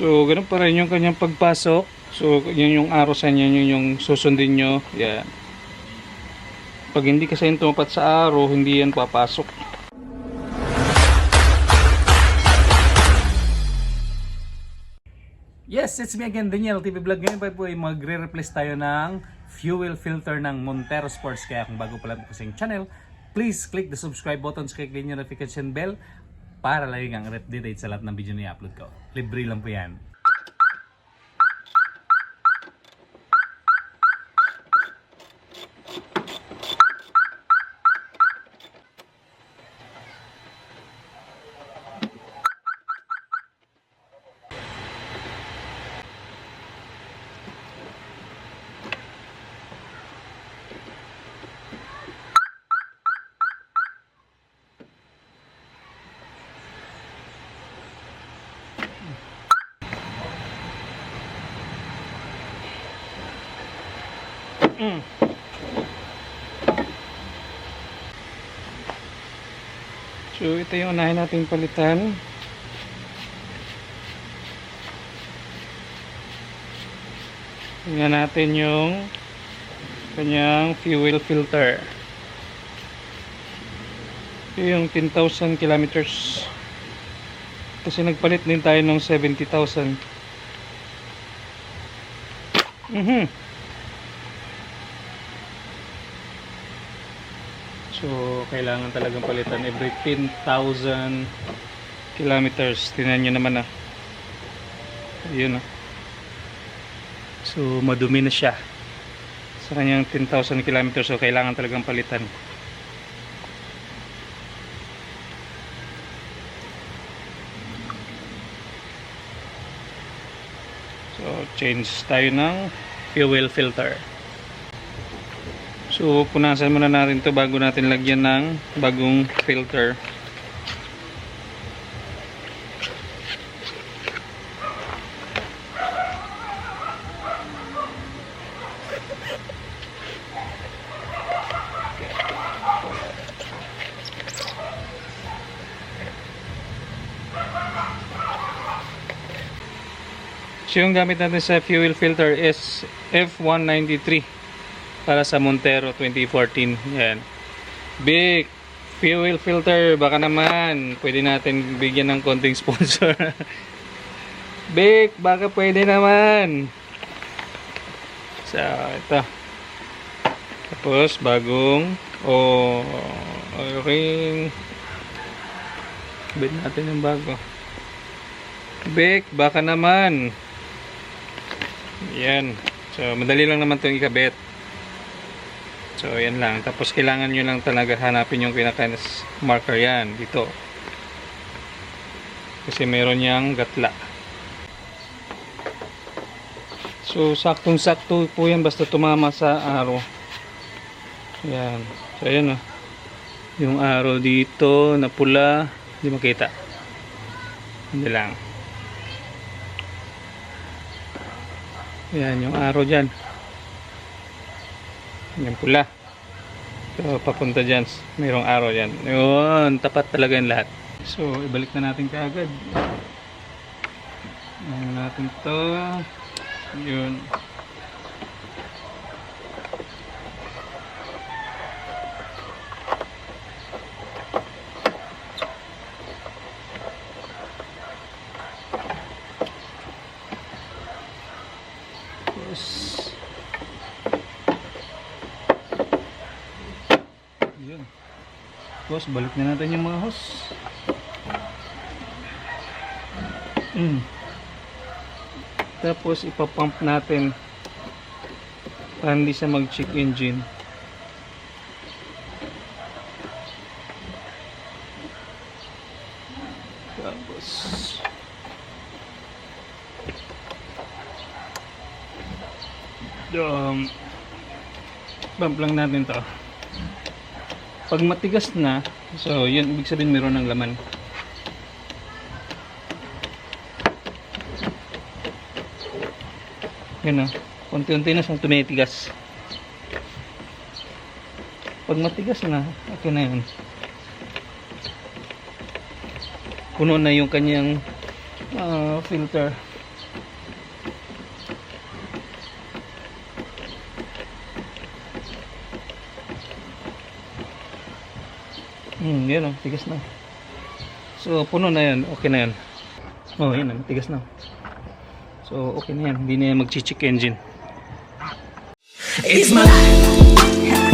So, ganun pa rin yung kanyang pagpasok. So, yun yung arrow sa niya, yun yung susundin nyo. Yan. Pag hindi kasi yung tumapat sa arrow, hindi yan papasok. Yes, it's me again, Daniel TV Vlog. Ngayon pa po ay magre-replace tayo ng fuel filter ng Montero Sports. Kaya kung bago pa lang po kasing channel, please click the subscribe button, click din yung notification bell para lagi kang update sa lahat ng video na i-upload ko. Libre lang po yan. So ito yung unahin nating palitan. Tingnan natin yung kanyang fuel filter. Ito yung 10,000 kilometers. Kasi nagpalit din tayo ng 70,000. So, kailangan talagang palitan every 10,000 kilometers. Tingnan nyo naman ayun So, madumi na siya sa kanyang 10,000 kilometers. So, kailangan talagang palitan. So, change tayo ng fuel filter. So, punasan muna natin to bago natin lagyan ng bagong filter. So, yung gamit natin sa fuel filter is F193. Para sa Montero 2014. Yan. Big fuel filter. Baka naman pwede natin bigyan ng konting sponsor. Big, baka pwede naman. So, ito. Tapos, bagong ring. Bit natin yung bago. Big, baka naman. Yan. So, madali lang naman itong ikabit. So, yan lang. Tapos, kailangan nyo lang talaga hanapin yung pinaka-marker yan. Dito. Kasi meron niyang gatla. So, saktong-sakto po yan. Basta tumama sa arrow. Yan. So, ayan yung arrow dito na pula. Hindi makita. Hindi lang. Yan yung arrow dyan. Yung pula. So, papunta dyan. Mayroong arrow dyan. Yun. Tapat talaga yung lahat. So, ibalik na natin kaagad. Ano natin to. Yun. Tapos balik na natin yung mga hose. Tapos ipapump natin para hindi siya mag-check engine. Tapos pump lang natin to. Pag matigas na, so yun, ibig sabihin meron ng laman. Yan konti-unti na siyang tumitigas. Pag matigas na, okay na yun. Puno na yung kanyang filter. Yun o, tigas na. So, puno na yan. Okay na yan. Oh, yun na, tigas na. So, okay na yan. Hindi na yan mag-check engine. It's my life.